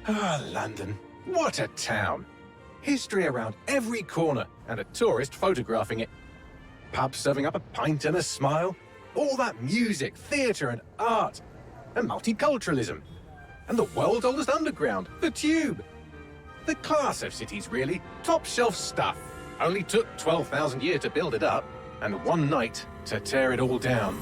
Ah, London. What a town. History around every corner, and a tourist photographing it. Pubs serving up a pint and a smile. All that music, theatre and art. And multiculturalism. And the world's oldest underground, the Tube. The class of cities, really. Top shelf stuff. Only took 12,000 years to build it up, and one night to tear it all down.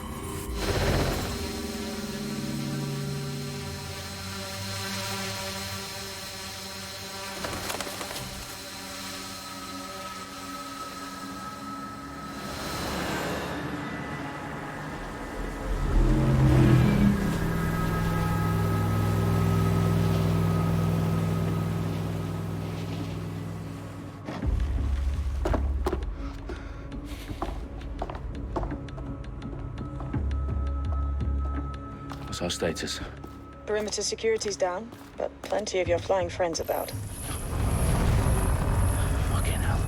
What's our status? Perimeter security's down, but plenty of your flying friends about. Fucking hell.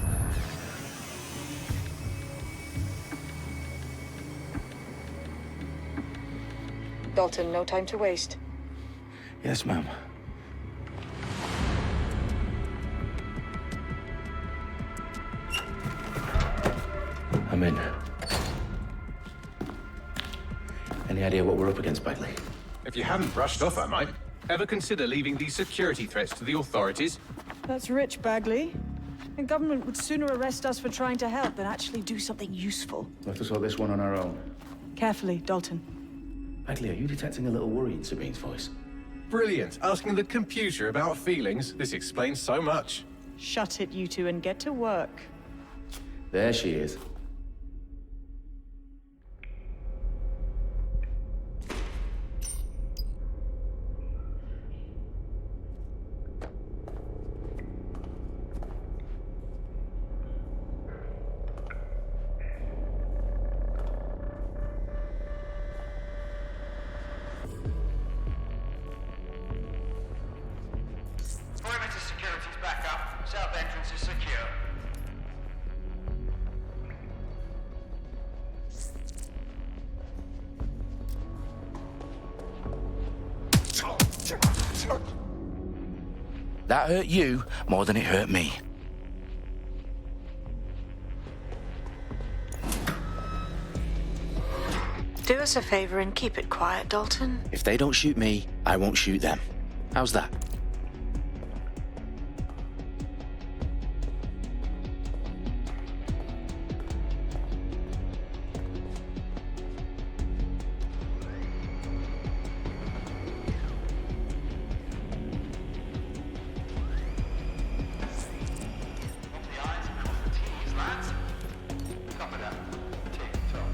Dalton, no time to waste. Yes, ma'am. I'm in. Any idea what we're up against, Bagley? If you hadn't brushed off, I might. Ever consider leaving these security threats to the authorities? That's rich, Bagley. The government would sooner arrest us for trying to help than actually do something useful. We'll have to sort this one on our own. Carefully, Dalton. Bagley, are you detecting a little worry in Sabine's voice? Brilliant. Asking the computer about feelings. This explains so much. Shut it, you two, and get to work. There she is. Perimeter security's back up. South entrance is secure. That hurt you more than it hurt me. Do us a favor and keep it quiet, Dalton. If they don't shoot me, I won't shoot them. How's that? Off the I's and cross the T's, lads. Copy that. Tick-tock.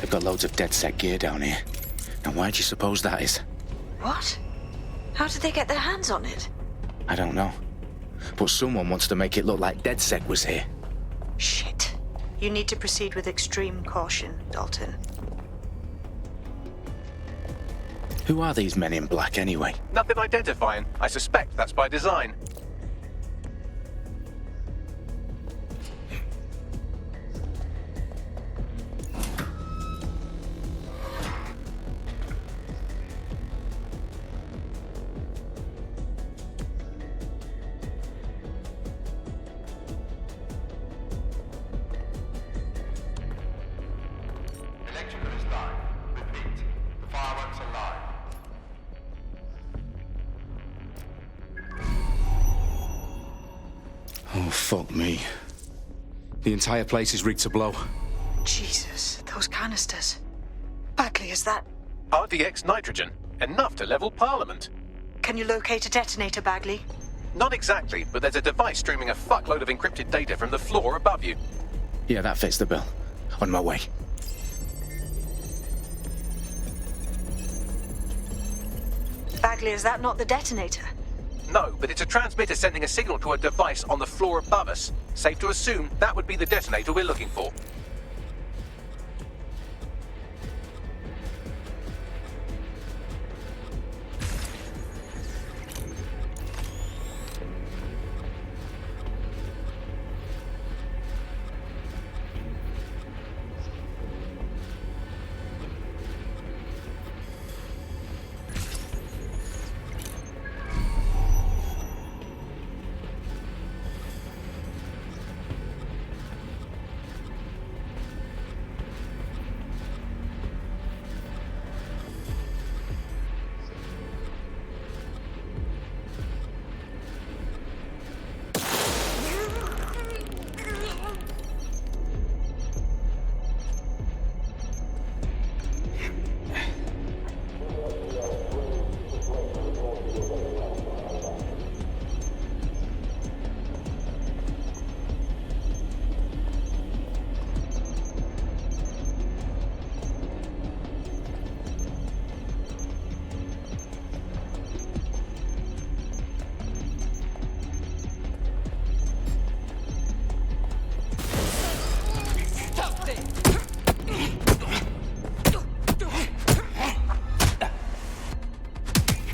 They've got loads of DedSec gear down here. And why do you suppose that is? What? How did they get their hands on it? I don't know. But someone wants to make it look like DedSec was here. Shit. You need to proceed with extreme caution, Dalton. Who are these men in black anyway? Nothing identifying. I suspect that's by design. Electrical is live. Repeat. Fireworks are live. Oh, fuck me. The entire place is rigged to blow. Jesus, those canisters. Bagley, is that... RDX nitrogen. Enough to level Parliament. Can you locate a detonator, Bagley? Not exactly, but there's a device streaming a fuckload of encrypted data from the floor above you. Yeah, that fits the bill. On my way. Bagley, is that not the detonator? No, but it's a transmitter sending a signal to a device on the floor above us. Safe to assume that would be the detonator we're looking for.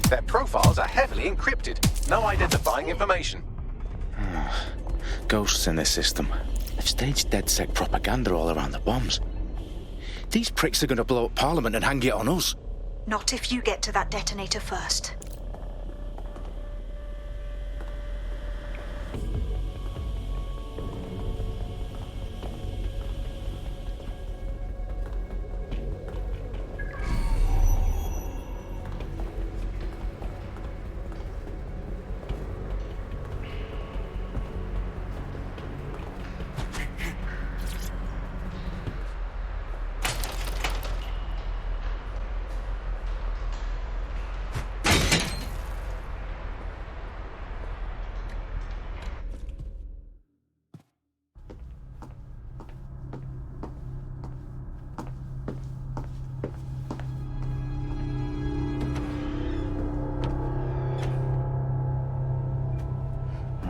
Their profiles are heavily encrypted. No identifying information. Ghosts in this system. They've staged DedSec propaganda all around the bombs. These pricks are going to blow up Parliament and hang it on us. Not if you get to that detonator first.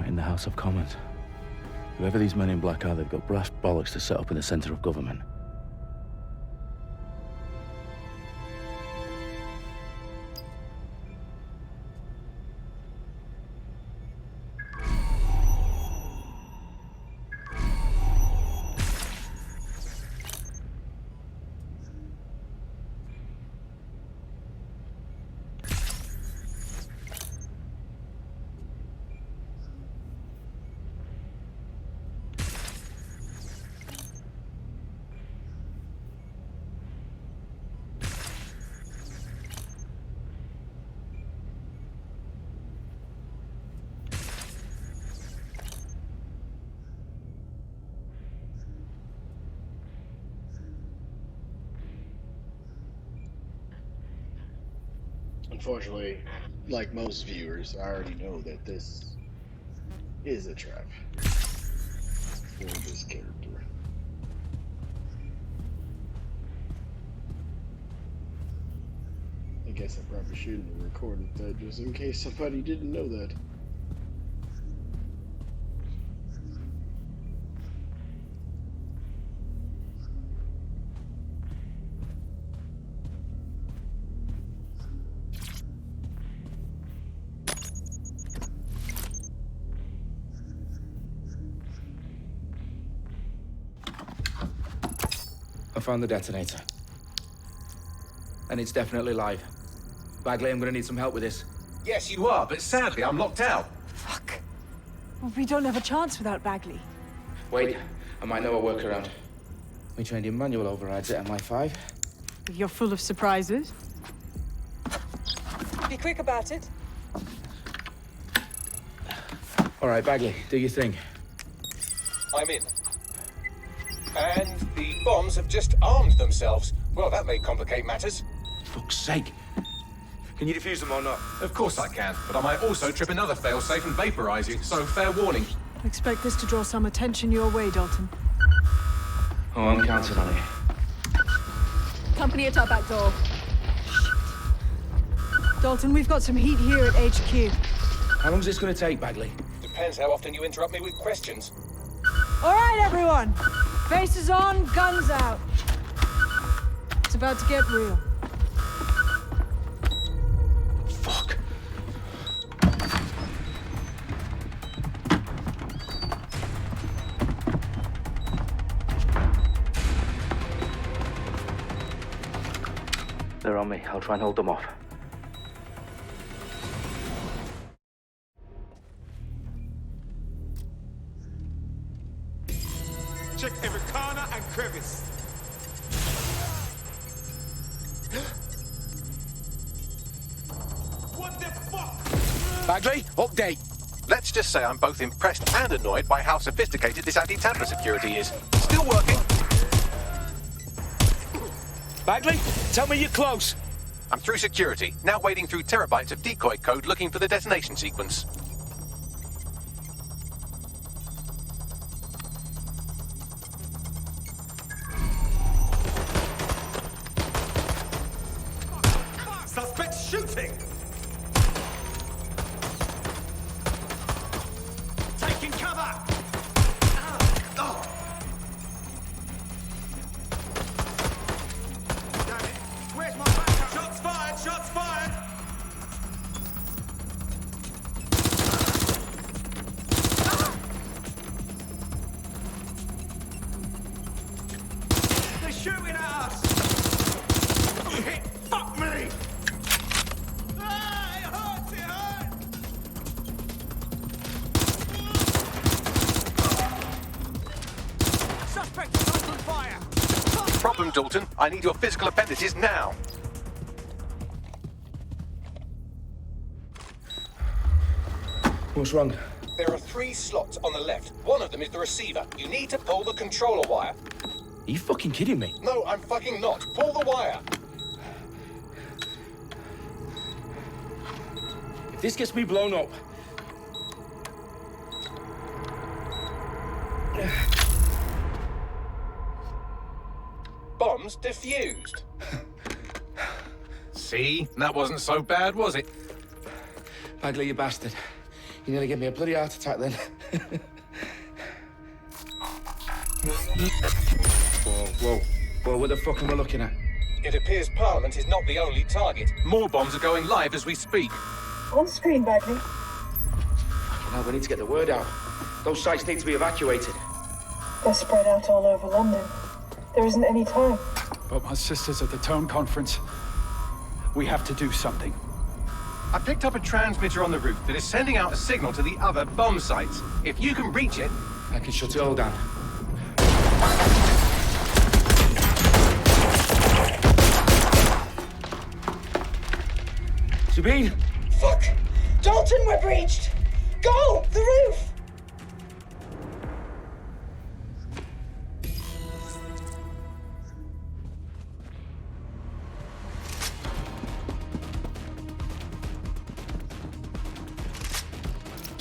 In the House of Commons. Whoever these men in black are, they've got brass bollocks to set up in the centre of government. Unfortunately, like most viewers, I already know that this is a trap for this character. guess I probably shouldn't have recorded that just in case somebody didn't know that. I found the detonator. And it's definitely live. Bagley, I'm gonna need some help with this. Yes, you are, but sadly, I'm locked out. Fuck. Well, we don't have a chance without Bagley. Wait, I might know a workaround. We trained in manual overrides at MI5. You're full of surprises. Be quick about it. All right, Bagley, do your thing. I'm in. And the bombs have just armed themselves. Well, that may complicate matters. Fuck's sake. Can you defuse them or not? Of course I can, but I might also trip another failsafe and vaporize you, so fair warning. Expect this to draw some attention your way, Dalton. Oh, I'm counting on it. Company at our back door. Dalton, we've got some heat here at HQ. How long's this gonna take, Bagley? Depends how often you interrupt me with questions. All right, everyone. Faces on, guns out. It's about to get real. Fuck. They're on me. I'll try and hold them off. Check every corner and crevice. What the fuck? Bagley, update. Let's just say I'm both impressed and annoyed by how sophisticated this anti-tamper security is. Still working. Bagley, tell me you're close. I'm through security, now wading through terabytes of decoy code looking for the detonation sequence. Suspect shooting. Taking cover. Damn it. Where's my backup? Shots fired. Shots fired. They're shooting at us. Hit. Fuck me. Ah, it hurts, it hurts. Suspect is open fire. Problem, Dalton. I need your physical appendices now. What's wrong? There are 3 slots on the left. One of them is the receiver. You need to pull the controller wire. Are you fucking kidding me? No, I'm fucking not. Pull the wire. If this gets me blown up... Bombs defused. See? That wasn't so bad, was it? Bagley, you bastard. You nearly gave me a bloody heart attack then. Whoa, what the fuck am I looking at? It appears Parliament is not the only target. More bombs are going live as we speak. On screen, Bagley. Now we need to get the word out. Those sites need to be evacuated. They're spread out all over London. There isn't any time. But my sister's at the town conference. We have to do something. I picked up a transmitter on the roof that is sending out a signal to the other bomb sites. If you can reach it... I can shut it all down. Sabine! Fuck! Dalton, we're breached! Go! The roof!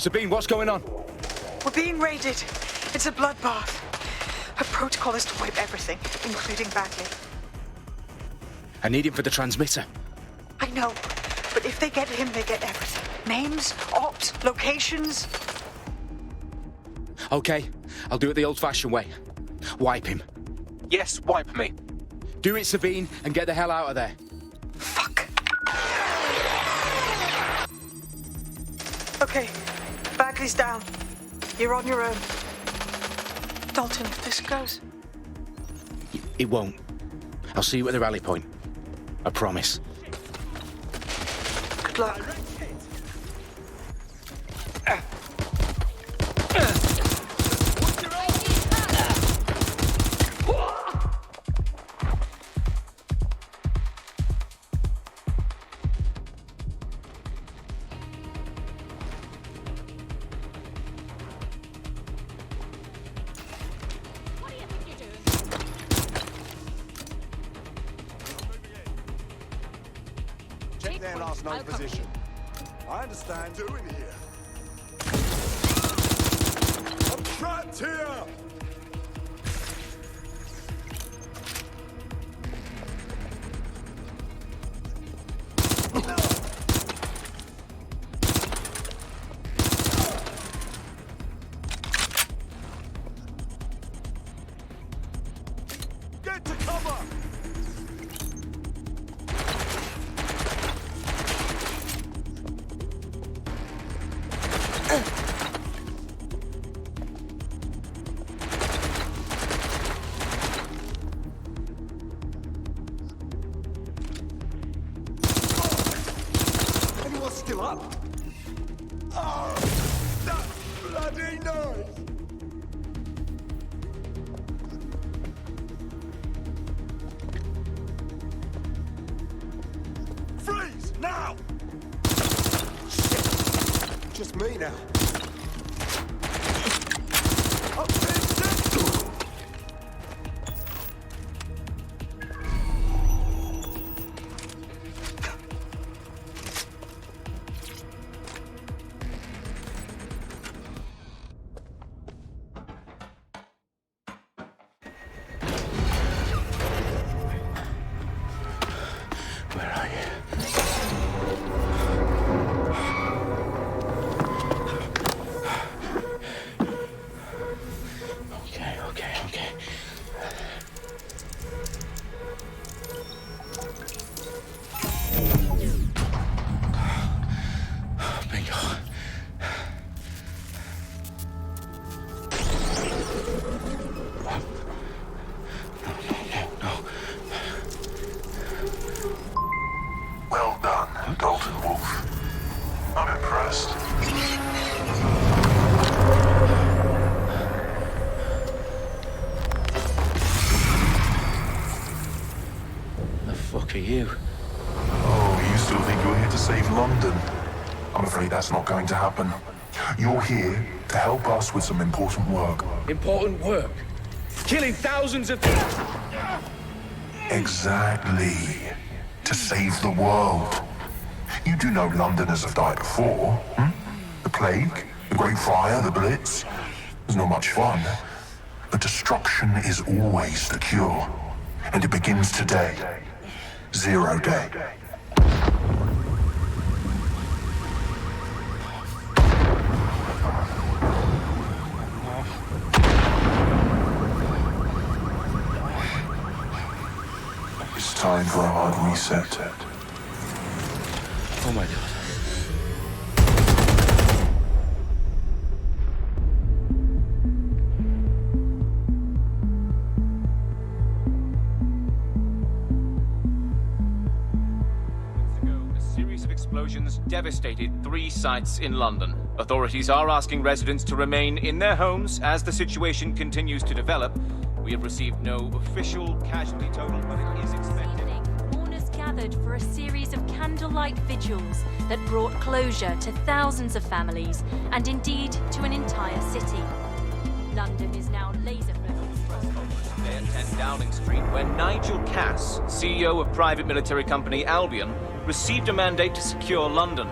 Sabine, what's going on? We're being raided. It's a bloodbath. Her protocol is to wipe everything, including Bagley. I need him for the transmitter. I know, but if they get him, they get everything. Names, ops, locations. Okay, I'll do it the old-fashioned way. Wipe him. Yes, wipe me. Do it, Sabine, and get the hell out of there. Fuck. Okay, Bagley's down. You're on your own. Dalton, if this goes... It won't. I'll see you at the rally point. I promise. Good luck. Check their last known position. I understand. Doing here. I'm trapped here. Get to cover. Anyone still up? Oh, that bloody noise! Freeze! Now! Shit! Just me now. Up there, Where are you? Okay. Bingo. No. Well done, Dalton Wolf. I'm impressed. The fuck are you? Oh, you still think you're here to save London? I'm afraid that's not going to happen. You're here to help us with some important work. Important work. Killing thousands of... Exactly. To save the world. You do know Londoners have died before, hmm? The Plague, the Great Fire, the Blitz. It's not much fun. But destruction is always the cure. And it begins today. 0 day. It's time for a hard reset. Oh my god. A series of explosions devastated 3 sites in London. Authorities are asking residents to remain in their homes as the situation continues to develop. We have received no official casualty total, but it is expected. Mourners gathered for a series of candlelight vigils that brought closure to thousands of families and indeed to an entire city. London is now laser-focused. Today at 10 Downing Street, where Nigel Cass, CEO of private military company Albion, received a mandate to secure London.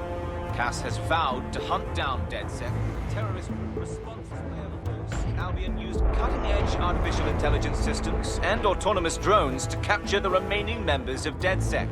Cass has vowed to hunt down DedSec, terrorist response layer force. Albion used cutting-edge artificial intelligence systems and autonomous drones to capture the remaining members of DedSec.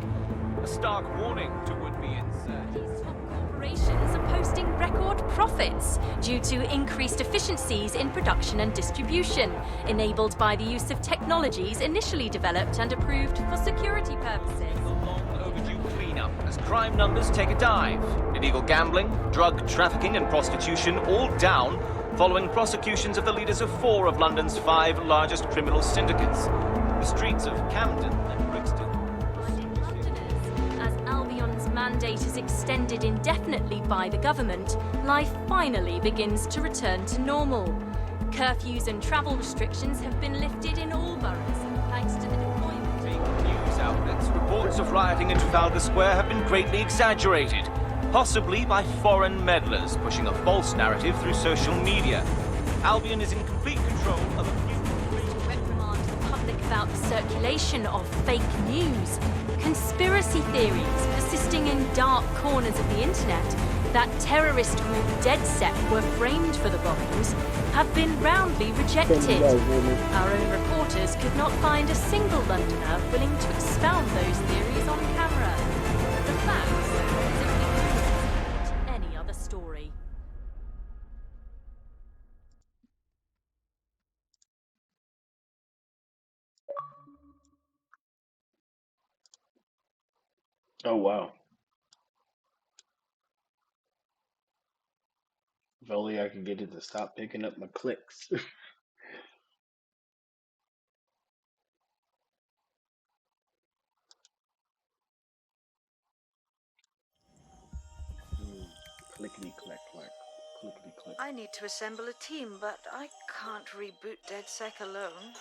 a stark warning to would-be insurgents. These top corporations are posting record profits due to increased efficiencies in production and distribution, enabled by the use of technologies initially developed and approved for security purposes. A long overdue cleanup as crime numbers take a dive. Illegal gambling, drug trafficking and prostitution all down following prosecutions of the leaders of 4 of London's 5 largest criminal syndicates. The streets of Camden and Brixton. As Albion's mandate is extended indefinitely by the government, life finally begins to return to normal. Curfews and travel restrictions have been lifted in all boroughs, thanks to the deployment. News outlets, reports of rioting in Trafalgar Square have been greatly exaggerated, possibly by foreign meddlers pushing a false narrative through social media. Albion is in complete control of a few... Reprimand the public about the circulation of fake news. Conspiracy theories persisting in dark corners of the internet that terrorist group DedSec were framed for the bombings have been roundly rejected. Our own reporters could not find a single Londoner willing to expound those theories on camera. The facts simply prove any other story. Oh, wow. If only I could get it to stop picking up my clicks. Clickety clack clack. Clickety clack. I need to assemble a team, but I can't reboot DedSec alone.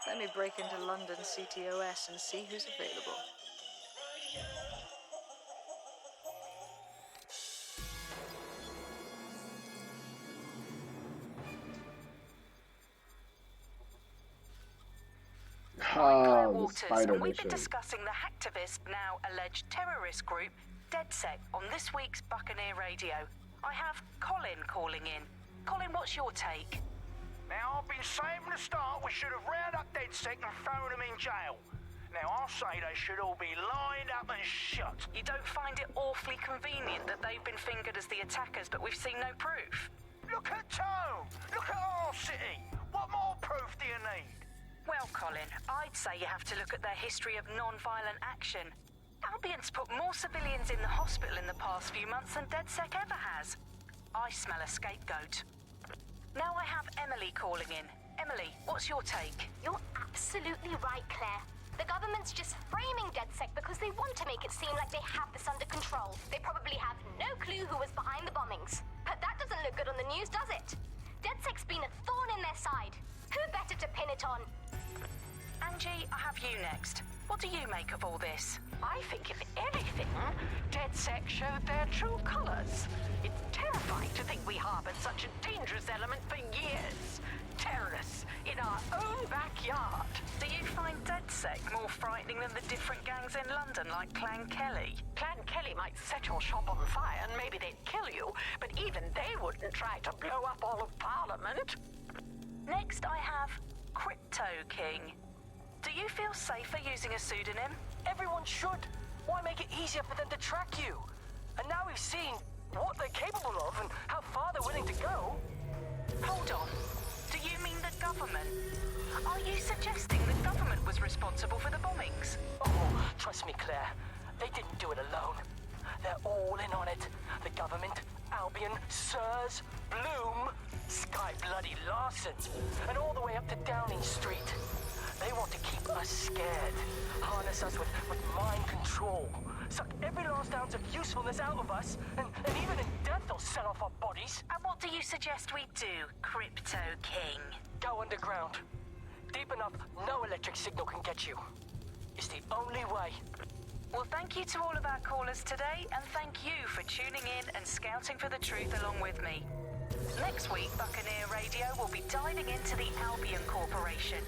Let me break into London CTOS and see who's available. Oh, the Waters, spider and we've been mission. discussing the hacktivist, now alleged terrorist group, DedSec, on this week's Buccaneer Radio. I have Colin calling in. Colin, what's your take? Now, I've been saying from the start we should have rounded up DedSec and thrown them in jail. Now, I'll say they should all be lined up and shot. You don't find it awfully convenient that they've been fingered as the attackers, but we've seen no proof? Look at Tone! Look at our city! What more proof do you need? Well, Colin, I'd say you have to look at their history of non-violent action. Albion's put more civilians in the hospital in the past few months than DedSec ever has. I smell a scapegoat. Now I have Emily calling in. Emily, what's your take? You're absolutely right, Claire. The government's just framing DedSec because they want to make it seem like they have this under control. They probably have no clue who was behind the bombings. But that doesn't look good on the news, does it? DedSec's been a thorn in their side. Who better to pin it on? Angie, I have you next. What do you make of all this? I think, if anything, DedSec showed their true colors. It's terrifying to think we harbored such a dangerous element for years. Terrorists in our own backyard. Do you find DedSec more frightening than the different gangs in London, like Clan Kelly? Clan Kelly might set your shop on fire and maybe they'd kill you, but even they wouldn't try to blow up all of Parliament. Next, I have Crypto King. Do you feel safer using a pseudonym? Everyone should. Why make it easier for them to track you? And now we've seen what they're capable of and how far they're willing to go. Hold on. Do you mean the government? Are you suggesting the government was responsible for the bombings? Oh, trust me, Claire. They didn't do it alone. They're all in on it. The government, Albion, Sirs, Bloom, Sky Bloody Larson, and all the way up to Downing Street. They want to keep us scared, harness us with mind control, suck every last ounce of usefulness out of us, and even in death they'll sell off our bodies. And what do you suggest we do, Crypto King? Go underground. Deep enough, no electric signal can get you. It's the only way. Well, thank you to all of our callers today, and thank you for tuning in and scouting for the truth along with me. Next week, Buccaneer Radio will be diving into the Albion Corporation.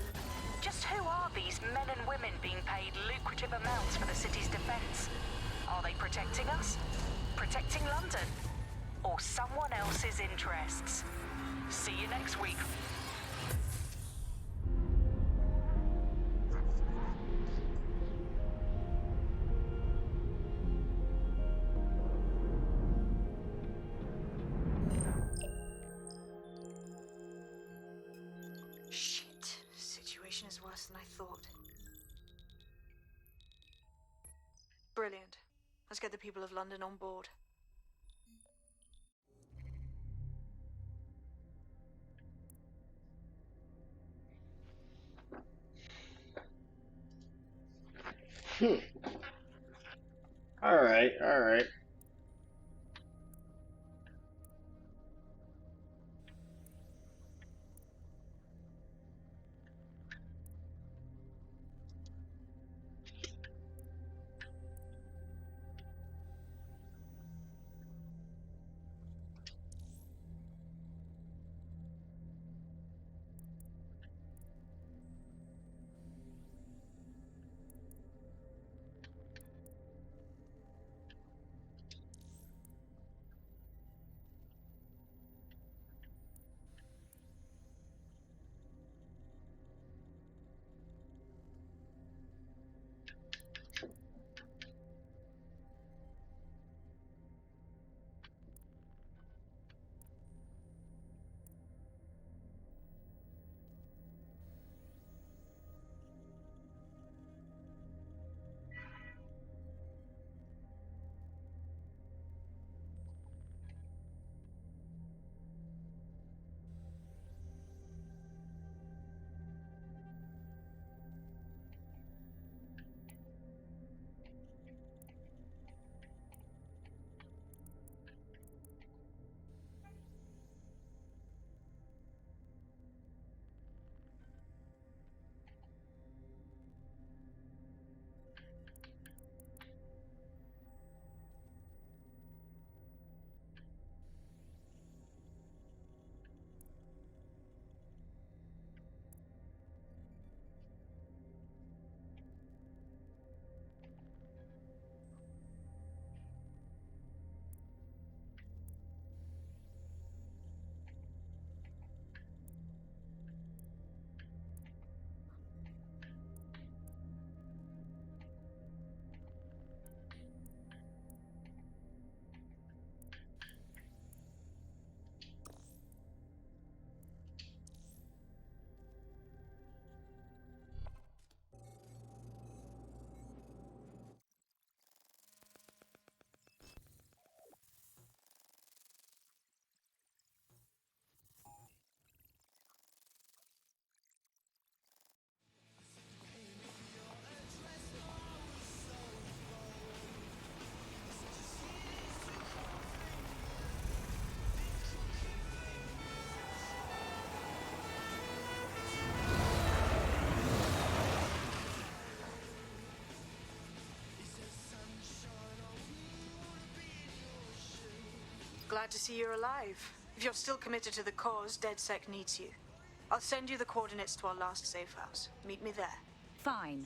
Just who are these men and women being paid lucrative amounts for the city's defense? Are they protecting us? Protecting London? Or someone else's interests? See you next week. Brilliant. Let's get the people of London on board. Alright, alright. Glad to see you're alive. If you're still committed to the cause, DedSec needs you. I'll send you the coordinates to our last safe house. Meet me there. Fine.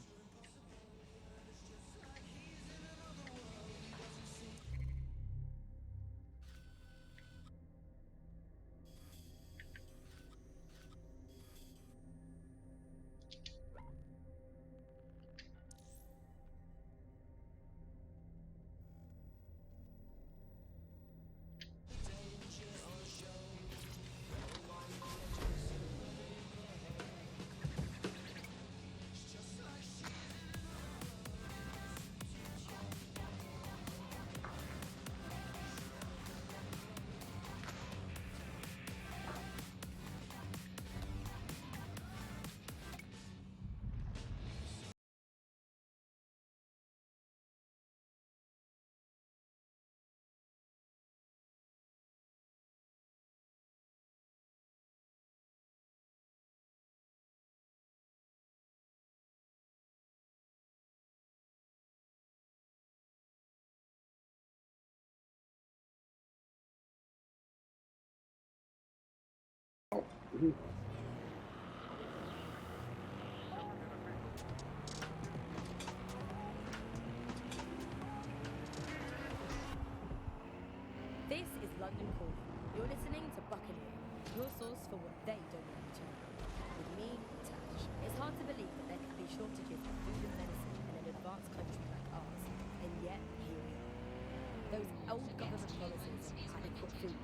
This is London Calling. You're listening to Buccaneer, your source for what they don't want you to know. With me, Tash. It's hard to believe that there could be shortages of food and medicine in an advanced country like ours, and yet here we are. Those old government policies of adequate food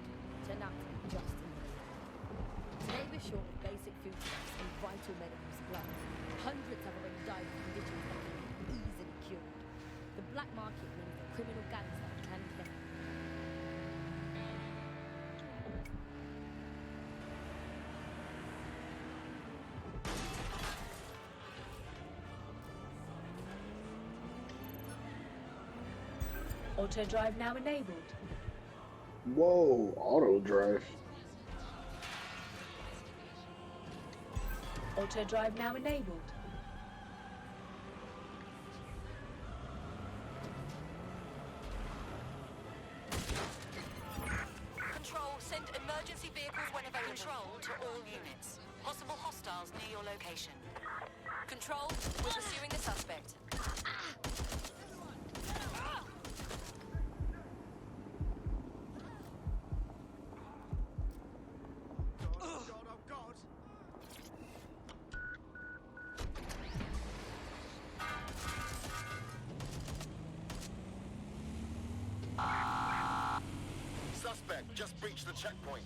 turned out to be just in the middle. Today we're short of basic foodstuffs and vital medical supplies. Hundreds have already died of conditions that can be easily cured. The black market means that criminal gangs that can kill. Auto drive now enabled. Whoa, auto drive. Auto drive now enabled. Control, send emergency vehicles when available. Control to all units. Possible hostiles near your location. Control, we're pursuing the suspect. Suspect just breached the checkpoint.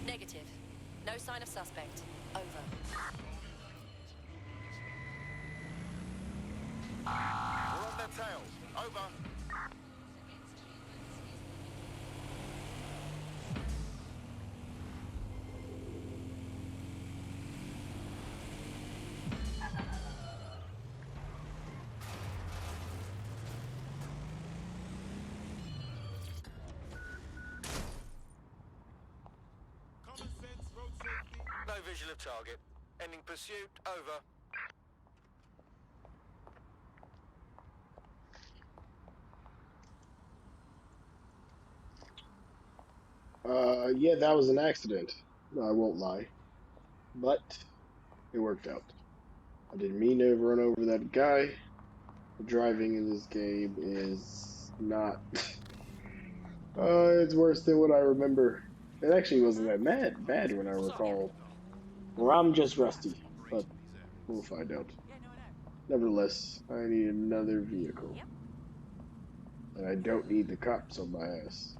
Negative. No sign of suspect. Over. We're on their tail. Over. No visual of target. Ending pursuit. Over. Yeah, that was an accident. I won't lie. But it worked out. I didn't mean to run over that guy. Driving in this game is not... it's worse than what I remember. It actually wasn't that bad when I recall. Or I'm just rusty, but we'll find out. Nevertheless, I need another vehicle. And I don't need the cops on my ass.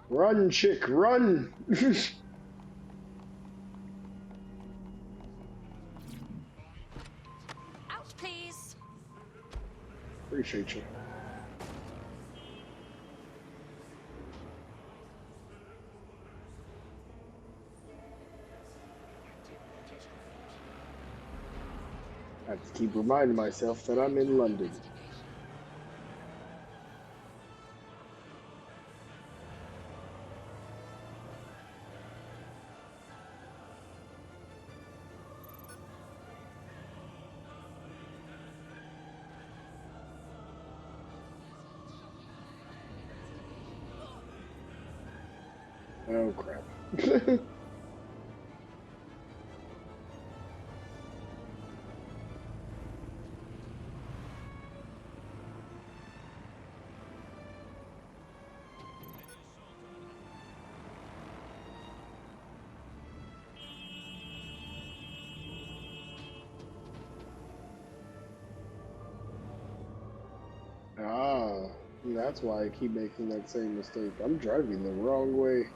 Run, chick, run! Out, please. Appreciate you. I have to keep reminding myself that I'm in London. Oh crap. Ah, that's why I keep making that same mistake. I'm driving the wrong way.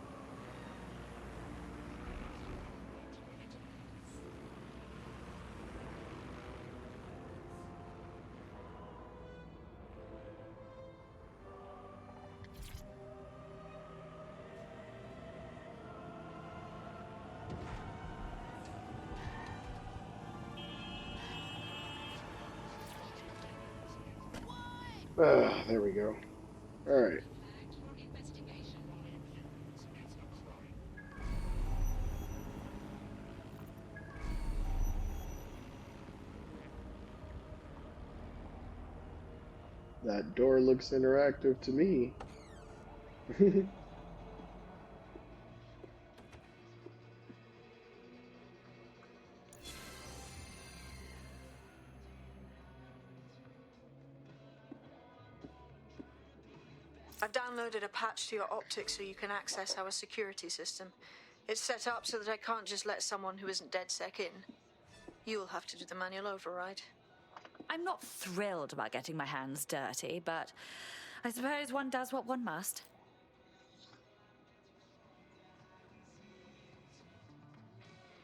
There we go. Alright. That door looks interactive to me. I've downloaded a patch to your optics so you can access our security system. It's set up so that I can't just let someone who isn't DedSec in. You'll have to do the manual override. I'm not thrilled about getting my hands dirty, but I suppose one does what one must.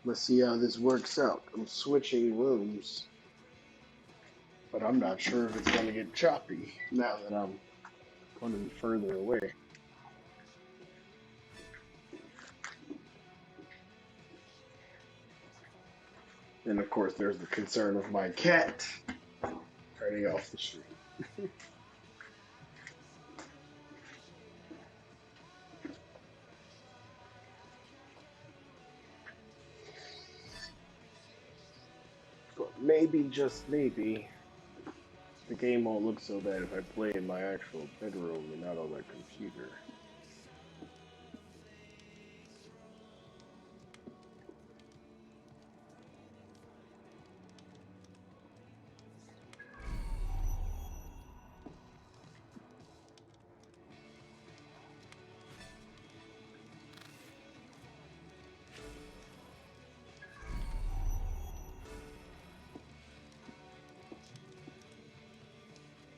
Let's see how this works out. I'm switching rooms, but I'm not sure if it's going to get choppy now that I'm going further away. And of course, there's the concern of my cat turning off the stream. But maybe, just maybe, the game won't look so bad if I play in my actual bedroom and not on my computer.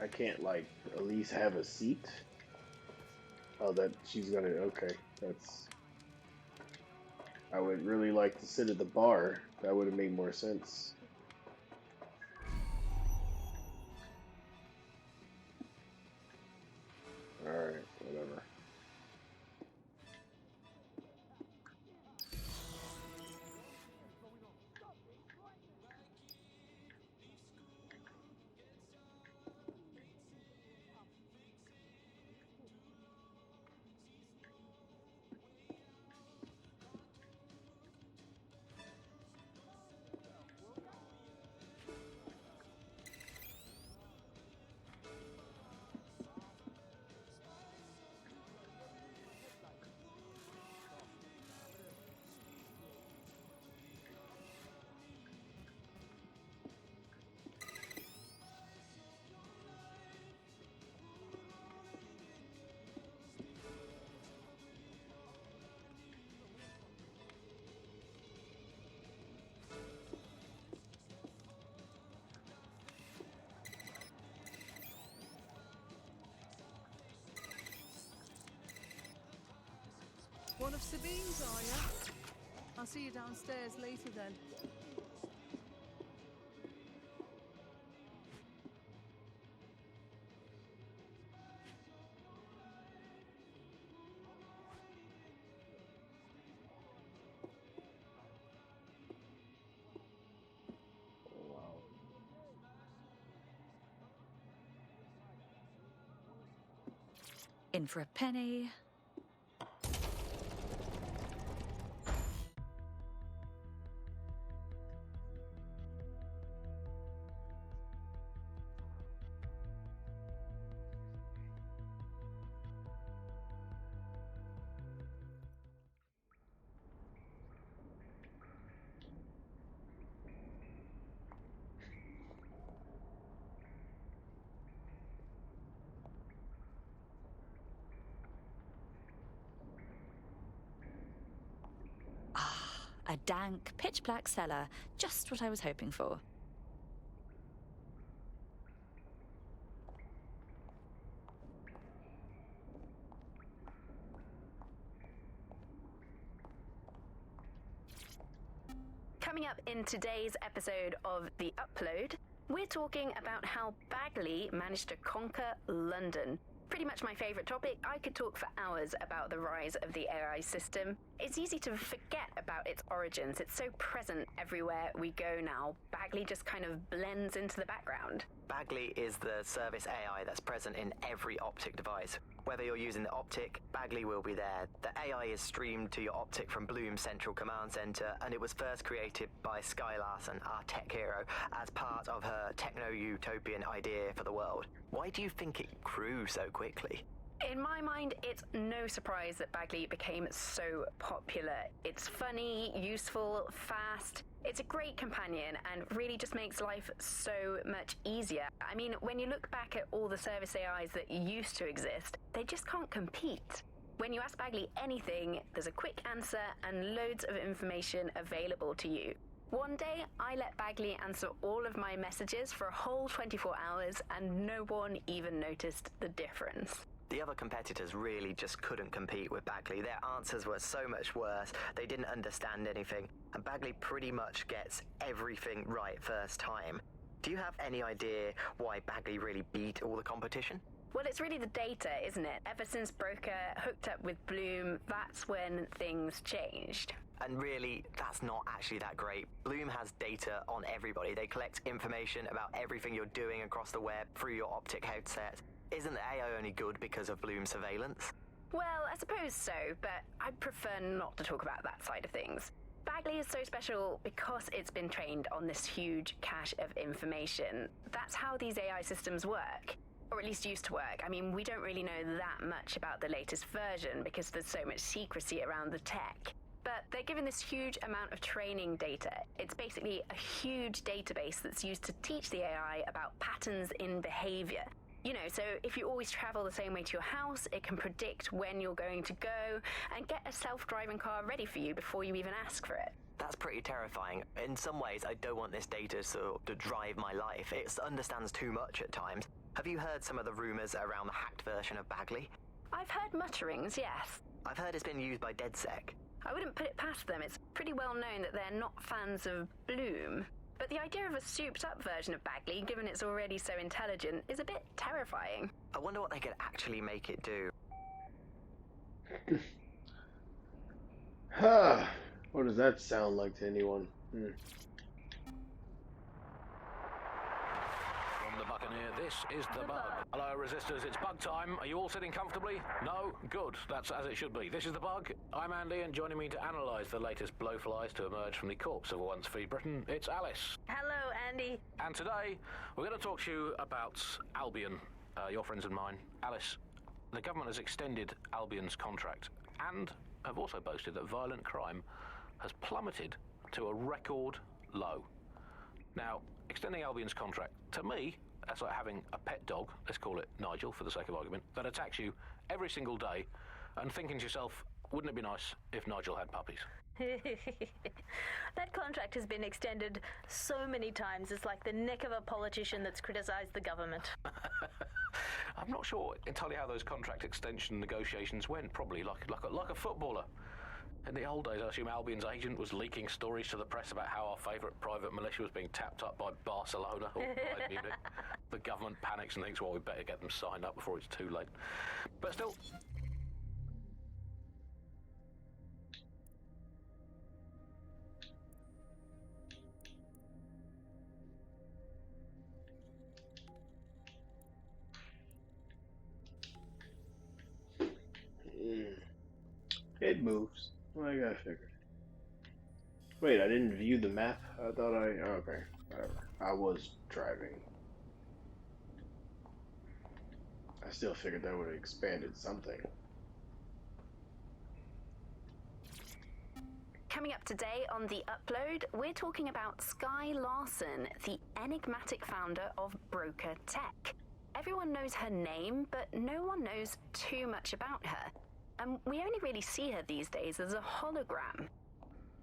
I can't, like, at least have a seat? Oh, that she's gonna, okay, that's... I would really like to sit at the bar. That would have made more sense. Alright, whatever. One of Sabine's, are you? I'll see you downstairs later then. In for a penny. A dank, pitch-black cellar. Just what I was hoping for. Coming up in today's episode of The Upload, we're talking about how Bagley managed to conquer London. Pretty much my favourite topic. I could talk for hours about the rise of the AI system. It's easy to forget about its origins. It's so present everywhere we go now. Bagley just kind of blends into the background. Bagley is the service AI that's present in every Optic device. Whether you're using the Optic, Bagley will be there. The AI is streamed to your Optic from Bloom's central command center, and it was first created by Sky Larson, our tech hero, as part of her techno-utopian idea for the world. Why do you think it grew so quickly? In my mind, it's no surprise that Bagley became so popular. It's funny, useful, fast. It's a great companion and really just makes life so much easier. I mean, when you look back at all the service AIs that used to exist, they just can't compete. When you ask Bagley anything, there's a quick answer and loads of information available to you. One day, I let Bagley answer all of my messages for a whole 24 hours and no one even noticed the difference. The other competitors really just couldn't compete with Bagley. Their answers were so much worse, they didn't understand anything, and Bagley pretty much gets everything right first time. Do you have any idea why Bagley really beat all the competition? Well, it's really the data, isn't it? Ever since Broker hooked up with Bloom, that's when things changed. And really, that's not actually that great. Bloom has data on everybody. They collect information about everything you're doing across the web through your optic headset. Isn't the AI only good because of Bloom surveillance? Well, I suppose so, but I'd prefer not to talk about that side of things. Bagley is so special because it's been trained on this huge cache of information. That's how these AI systems work. Or at least used to work. I mean, we don't really know that much about the latest version because there's so much secrecy around the tech. But they're given this huge amount of training data. It's basically a huge database that's used to teach the AI about patterns in behavior. You know, so if you always travel the same way to your house, it can predict when you're going to go and get a self-driving car ready for you before you even ask for it. That's pretty terrifying. In some ways, I don't want this data to drive my life. It understands too much at times. Have you heard some of the rumors around the hacked version of Bagley? I've heard mutterings, yes. I've heard it's been used by DedSec. I wouldn't put it past them. It's pretty well known that they're not fans of Bloom. But the idea of a souped-up version of Bagley, given it's already so intelligent, is a bit terrifying. I wonder what they could actually make it do. What does that sound like to anyone? From the Buccaneer, this is the Bug. Hello, Resistors, it's Bug time. Are you all sitting comfortably? No? Good. That's as it should be. This is the Bug. I'm Andy, and joining me to analyse the latest blowflies to emerge from the corpse of a once free Britain, it's Alice. Hello, Andy. And today, we're going to talk to you about Albion, your friends and mine. Alice, the government has extended Albion's contract and have also boasted that violent crime has plummeted to a record low. Now, extending Albion's contract, to me, that's like having a pet dog, let's call it Nigel for the sake of argument, that attacks you every single day and thinking to yourself, wouldn't it be nice if Nigel had puppies? That contract has been extended so many times, it's like the neck of a politician that's criticised the government. I'm not sure entirely how those contract extension negotiations went, probably like a footballer. In the old days, I assume Albion's agent was leaking stories to the press about how our favourite private militia was being tapped up by Barcelona or Bayern Munich. The government panics and thinks, well, we better get them signed up before it's too late. But still... It moves. Like I figured. Wait, I didn't view the map? I thought okay, whatever. I was driving. I still figured that would have expanded something. Coming up today on The Upload, we're talking about Skye Larson, the enigmatic founder of Broker Tech. Everyone knows her name, but no one knows too much about her. And we only really see her these days as a hologram.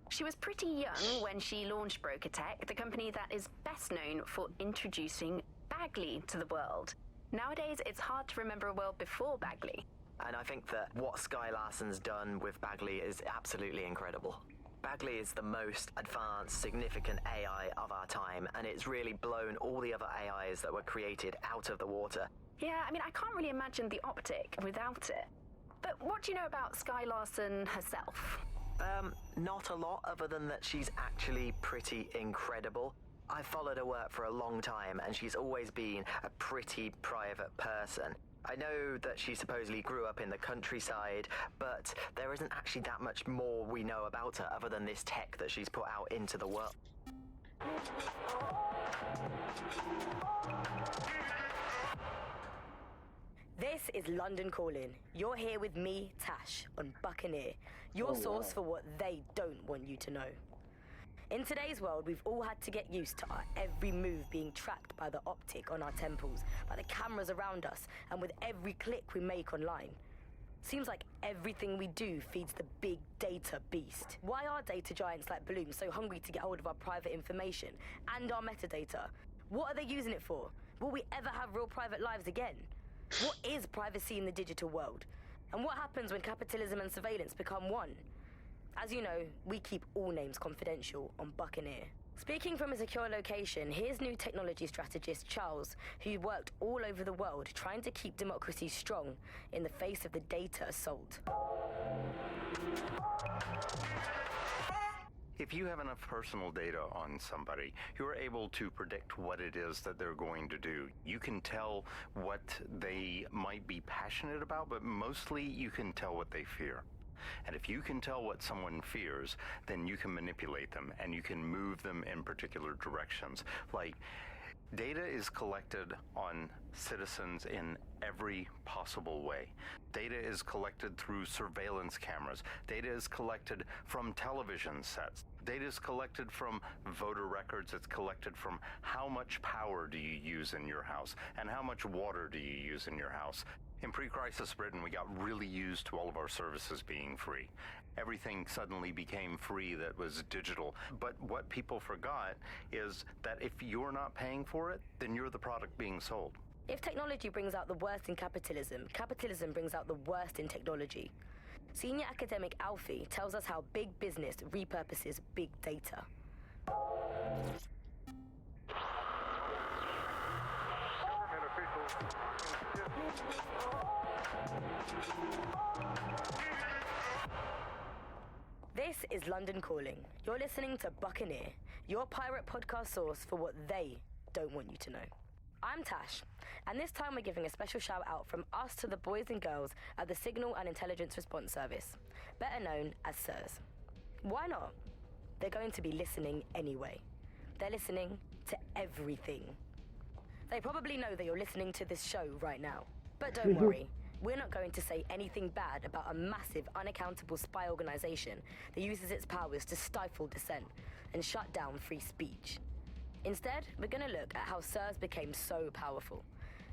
She was pretty young when she launched Broker Tech, the company that is best known for introducing Bagley to the world. Nowadays, it's hard to remember a world before Bagley. And I think that what Skye Larson's done with Bagley is absolutely incredible. Bagley is the most advanced, significant AI of our time, and it's really blown all the other AIs that were created out of the water. Yeah, I mean, I can't really imagine the optic without it. But what do you know about Skye Larson herself? Not a lot, other than that she's actually pretty incredible. I've followed her work for a long time, and she's always been a pretty private person. I know that she supposedly grew up in the countryside, but there isn't actually that much more we know about her other than this tech that she's put out into the world. This is London Calling. You're here with me, Tash, on Buccaneer, your source for what they don't want you to know. In today's world, we've all had to get used to our every move being tracked by the optic on our temples, by the cameras around us, and with every click we make online. Seems like everything we do feeds the big data beast. Why are data giants like Bloom so hungry to get hold of our private information and our metadata? What are they using it for? Will we ever have real private lives again? What is privacy in the digital world? And what happens when capitalism and surveillance become one? As you know, we keep all names confidential on Buccaneer. Speaking from a secure location, here's new technology strategist Charles, who worked all over the world trying to keep democracy strong in the face of the data assault. If you have enough personal data on somebody, you're able to predict what it is that they're going to do. You can tell what they might be passionate about, but mostly you can tell what they fear. And if you can tell what someone fears, then you can manipulate them and you can move them in particular directions. Like, data is collected on citizens in every possible way. Data is collected through surveillance cameras. Data is collected from television sets. Data is collected from voter records. It's collected from how much power do you use in your house and how much water do you use in your house. In pre-crisis Britain, we got really used to all of our services being free. Everything suddenly became free that was digital. But what people forgot is that if you're not paying for it, then you're the product being sold. If technology brings out the worst in capitalism, capitalism brings out the worst in technology. Senior academic Alfie tells us how big business repurposes big data. This is London Calling. You're listening to Buccaneer, your pirate podcast source for what they don't want you to know. I'm Tash, and this time we're giving a special shout out from us to the boys and girls at the Signal and Intelligence Response Service, better known as SIRS. Why not? They're going to be listening anyway. They're listening to everything. They probably know that you're listening to this show right now. But don't worry, we're not going to say anything bad about a massive, unaccountable spy organization that uses its powers to stifle dissent and shut down free speech. Instead, we're going to look at how SIRS became so powerful.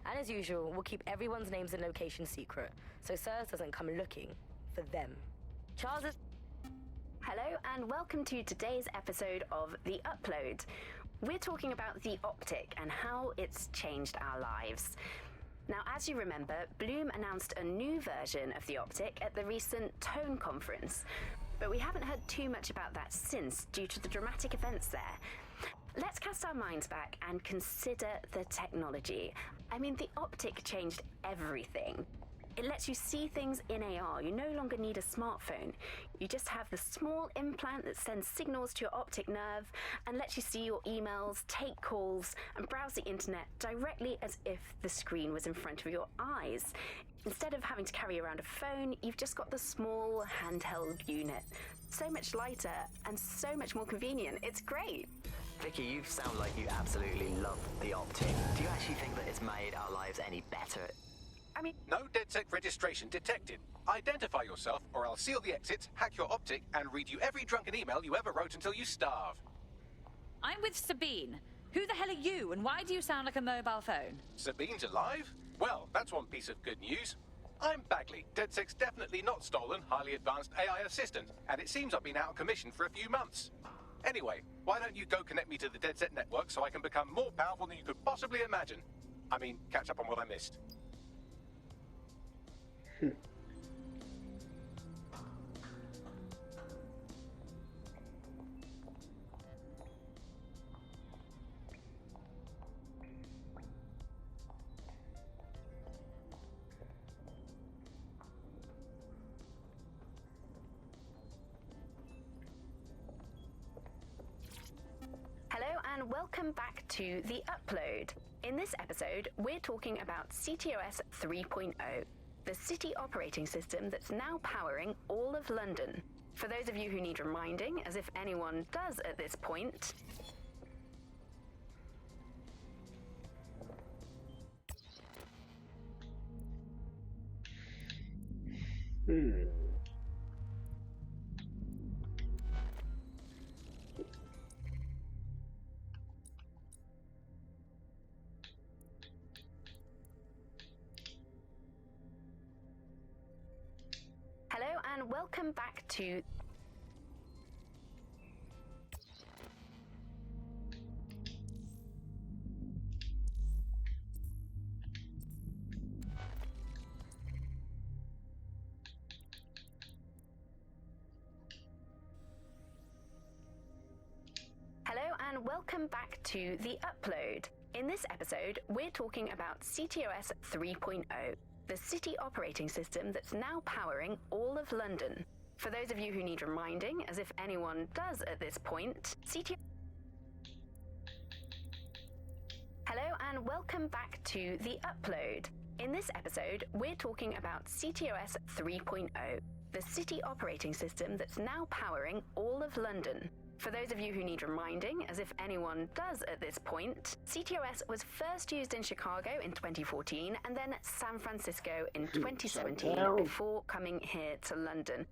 And as usual, we'll keep everyone's names and locations secret, so SIRS doesn't come looking for them. Charles is... Hello and welcome to today's episode of The Upload. We're talking about the optic and how it's changed our lives. Now, as you remember, Bloom announced a new version of the optic at the recent Tone conference, but we haven't heard too much about that since due to the dramatic events there. Let's cast our minds back and consider the technology. I mean, the optic changed everything. It lets you see things in AR. You no longer need a smartphone. You just have the small implant that sends signals to your optic nerve and lets you see your emails, take calls, and browse the internet directly as if the screen was in front of your eyes. Instead of having to carry around a phone, you've just got the small handheld unit. So much lighter and so much more convenient. It's great. Vicky, you sound like you absolutely love the optic. Do you actually think that it's made our lives any better? I mean... No DedSec registration detected. Identify yourself or I'll seal the exits, hack your optic, and read you every drunken email you ever wrote until you starve. I'm with Sabine. Who the hell are you, and why do you sound like a mobile phone? Sabine's alive? Well, that's one piece of good news. I'm Bagley, DedSec's definitely not stolen, highly advanced AI assistant, and it seems I've been out of commission for a few months. Anyway, why don't you go connect me to the DedSec network so I can become more powerful than you could possibly imagine? I mean, catch up on what I missed. Hello and welcome back to The Upload. In this episode, we're talking about CTOS 3.0, the city operating system that's now powering all of London. For those of you who need reminding, as if anyone does at this point, Hello and welcome back to... Hello and welcome back to The Upload. In this episode, we're talking about CTOS 3.0, the city operating system that's now powering all of London. For those of you who need reminding, as if anyone does at this point, Hello and welcome back to The Upload. In this episode, we're talking about CTOS 3.0, the city operating system that's now powering all of London. For those of you who need reminding, as if anyone does at this point, CTOS was first used in Chicago in 2014 and then San Francisco in 2017 before coming here to London.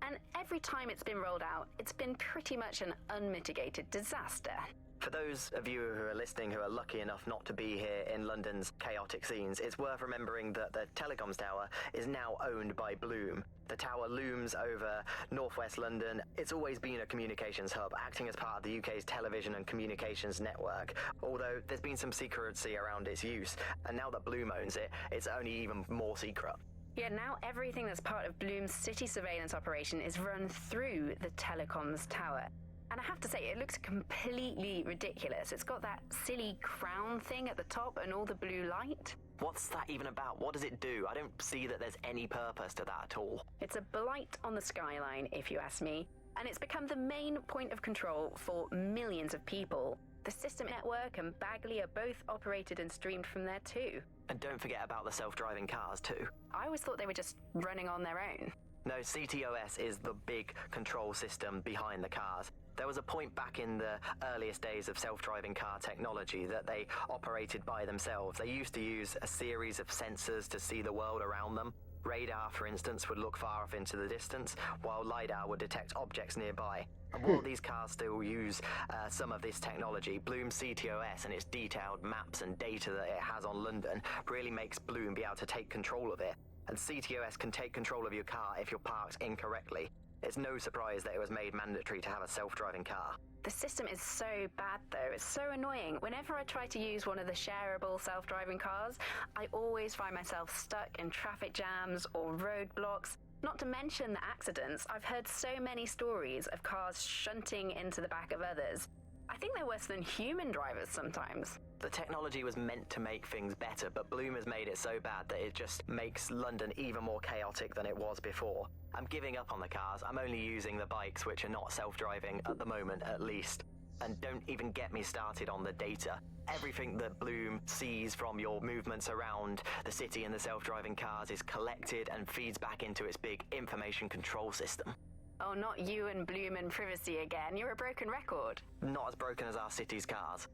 And every time it's been rolled out, it's been pretty much an unmitigated disaster. For those of you who are listening who are lucky enough not to be here in London's chaotic scenes, it's worth remembering that the telecoms tower is now owned by Bloom. The tower looms over northwest London. It's always been a communications hub, acting as part of the UK's television and communications network, although there's been some secrecy around its use, and now that Bloom owns it, it's only even more secret. Yeah, now everything that's part of Bloom's city surveillance operation is run through the telecoms tower. And I have to say, it looks completely ridiculous. It's got that silly crown thing at the top and all the blue light. What's that even about? What does it do? I don't see that there's any purpose to that at all. It's a blight on the skyline, if you ask me. And it's become the main point of control for millions of people. The System Network and Bagley are both operated and streamed from there too. And don't forget about the self-driving cars too. I always thought they were just running on their own. No, CTOS is the big control system behind the cars. There was a point back in the earliest days of self-driving car technology that they operated by themselves. They used to use a series of sensors to see the world around them. Radar, for instance, would look far off into the distance, while LiDAR would detect objects nearby. And while these cars still use some of this technology, Bloom CTOS and its detailed maps and data that it has on London really makes Bloom be able to take control of it. And CTOS can take control of your car if you're parked incorrectly. It's no surprise that it was made mandatory to have a self-driving car. The system is so bad though, it's so annoying. Whenever I try to use one of the shareable self-driving cars, I always find myself stuck in traffic jams or roadblocks. Not to mention the accidents. I've heard so many stories of cars shunting into the back of others. I think they're worse than human drivers sometimes. The technology was meant to make things better, but Bloom has made it so bad that it just makes London even more chaotic than it was before. I'm giving up on the cars. I'm only using the bikes, which are not self-driving at the moment, at least. And don't even get me started on the data. Everything that Bloom sees from your movements around the city and the self-driving cars is collected and feeds back into its big information control system. Oh, not you and Bloom and privacy again. You're a broken record. Not as broken as our city's cars.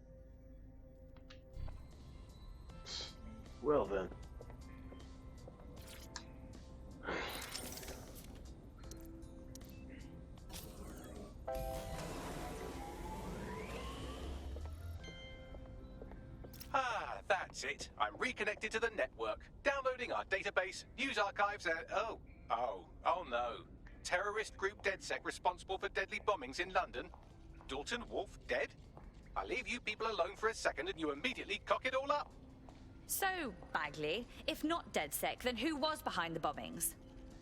Well then. That's it. I'm reconnected to the network, downloading our database, news archives, and... Oh no. Terrorist group DedSec responsible for deadly bombings in London. Dalton Wolf dead? I leave you people alone for a second and you immediately cock it all up. So, Bagley, if not DedSec, then who was behind the bombings?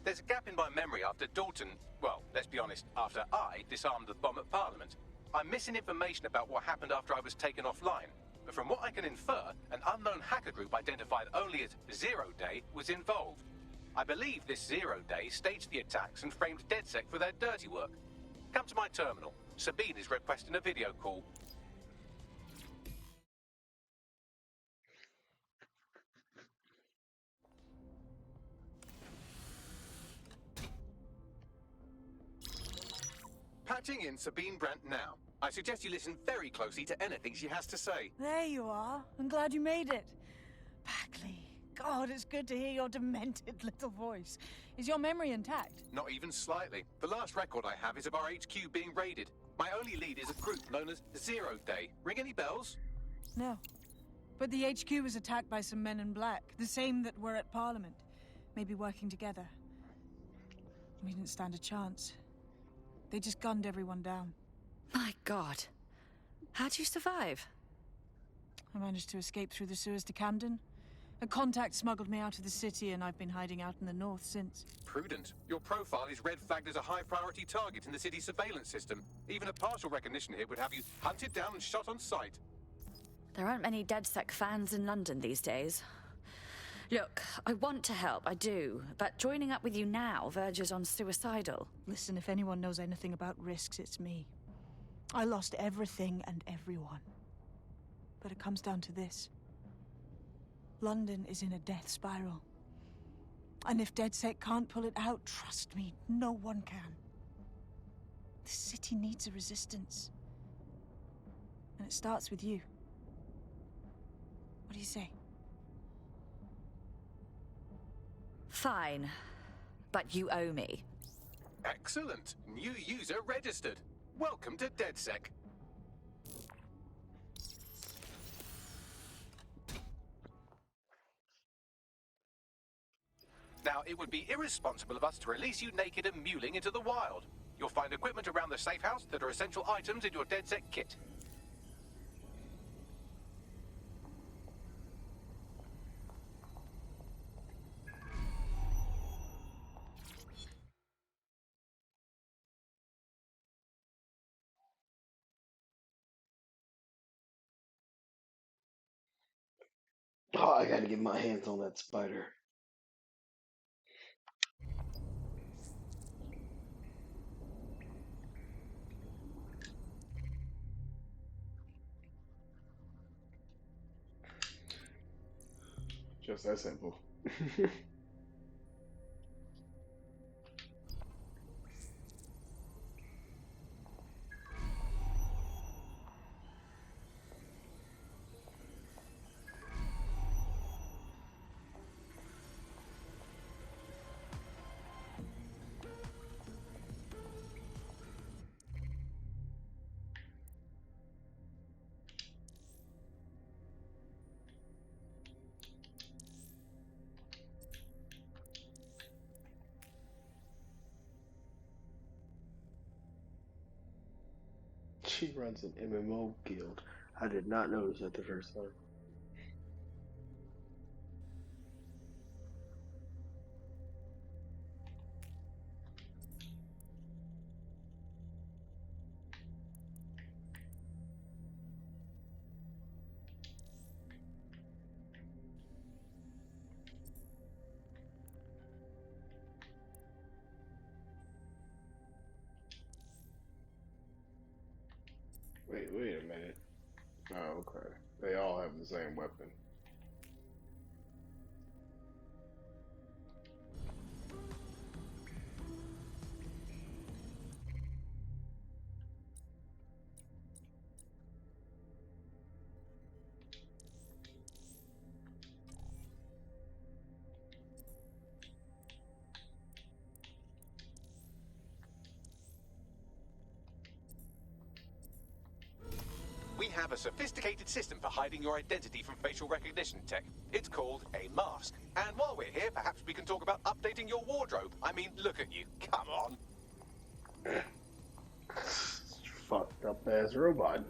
There's a gap in my memory after Dalton... Well, let's be honest, after I disarmed the bomb at Parliament. I'm missing information about what happened after I was taken offline. But from what I can infer, an unknown hacker group identified only as Zero Day was involved. I believe this Zero Day staged the attacks and framed DedSec for their dirty work. Come to my terminal. Sabine is requesting a video call. Patching in Sabine Brandt now. I suggest you listen very closely to anything she has to say. There you are. I'm glad you made it. Bagley, God, it's good to hear your demented little voice. Is your memory intact? Not even slightly. The last record I have is of our HQ being raided. My only lead is a group known as Zero Day. Ring any bells? No. But the HQ was attacked by some men in black, the same that were at Parliament. Maybe working together. We didn't stand a chance. They just gunned everyone down. My God. How'd you survive? I managed to escape through the sewers to Camden. A contact smuggled me out of the city, and I've been hiding out in the north since. Prudent. Your profile is red flagged as a high-priority target in the city's surveillance system. Even a partial recognition here would have you hunted down and shot on sight. There aren't many DedSec fans in London these days. Look, I want to help, I do, but joining up with you now verges on suicidal. Listen, if anyone knows anything about risks, it's me. I lost everything and everyone. But it comes down to this. London is in a death spiral. And if DedSec can't pull it out, trust me, no one can. The city needs a resistance. And it starts with you. What do you say? Fine. But you owe me. Excellent. New user registered. Welcome to DedSec. Now, it would be irresponsible of us to release you naked and mewling into the wild. You'll find equipment around the safe house that are essential items in your DedSec kit. Oh, I gotta get my hands on that spider. Just that simple. She runs an MMO guild. I did not notice that the first time. Wait a minute. Oh, okay. They all have the same weapon. We have a sophisticated system for hiding your identity from facial recognition tech. It's called a mask. And while we're here, perhaps we can talk about updating your wardrobe. I mean, look at you. Come on. Fucked up ass robot.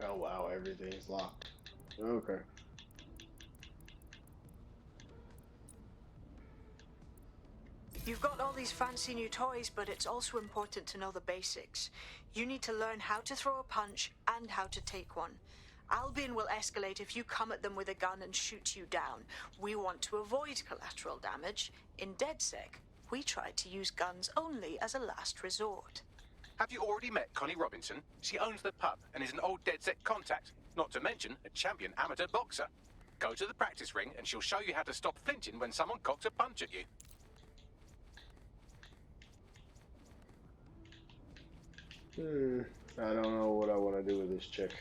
Oh wow, everything's locked. Okay. You've got all these fancy new toys, but it's also important to know the basics. You need to learn how to throw a punch and how to take one. Albion will escalate if you come at them with a gun and shoot you down. We want to avoid collateral damage. In DedSec, we try to use guns only as a last resort. Have you already met Connie Robinson? She owns the pub and is an old DedSec contact, not to mention a champion amateur boxer. Go to the practice ring and she'll show you how to stop flinching when someone cocks a punch at you. I don't know what I want to do with this chick.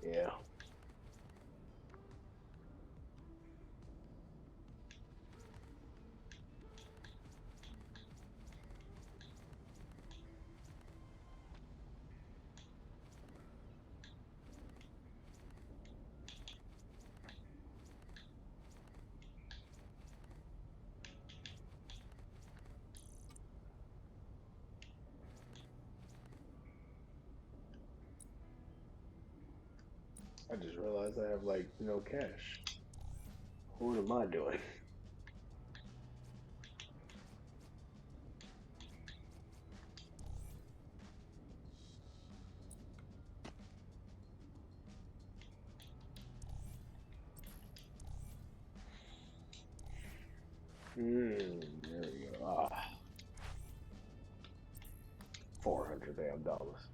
Yeah. I just realized I have, like, no cash. What am I doing? There we go. $400 damn dollars.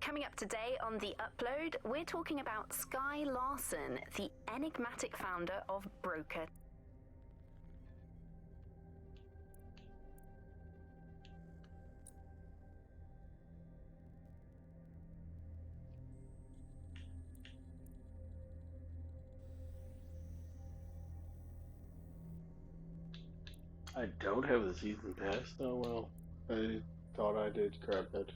Coming up today on The Upload, we're talking about Skye Larson, the enigmatic founder of Broker. I don't have the season pass. Oh well. I thought I did. Crap it.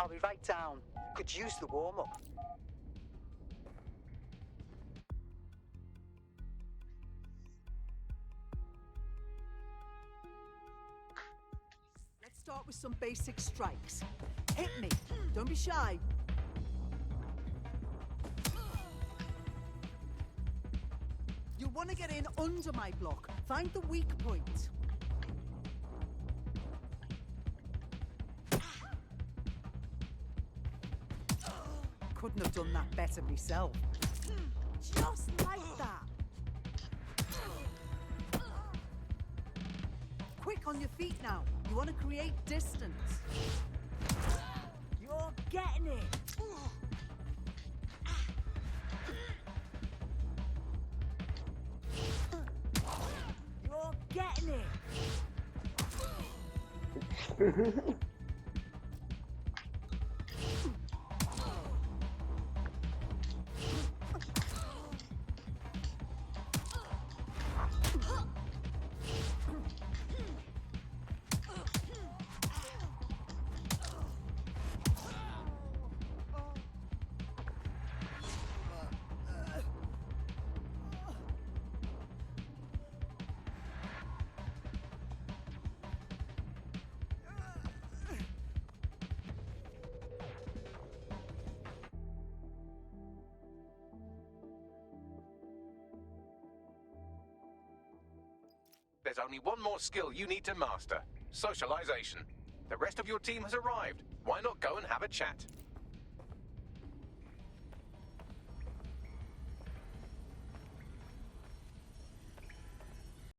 I'll be right down. Could use the warm-up. Let's start with some basic strikes. Hit me. Don't be shy. You'll want to get in under my block. Find the weak point. Couldn't have done that better myself. Just like that. Quick on your feet now. You want to create distance. You're getting it. You're getting it. there's only one more skill you need to master. Socialization. The rest of your team has arrived. Why not go and have a chat?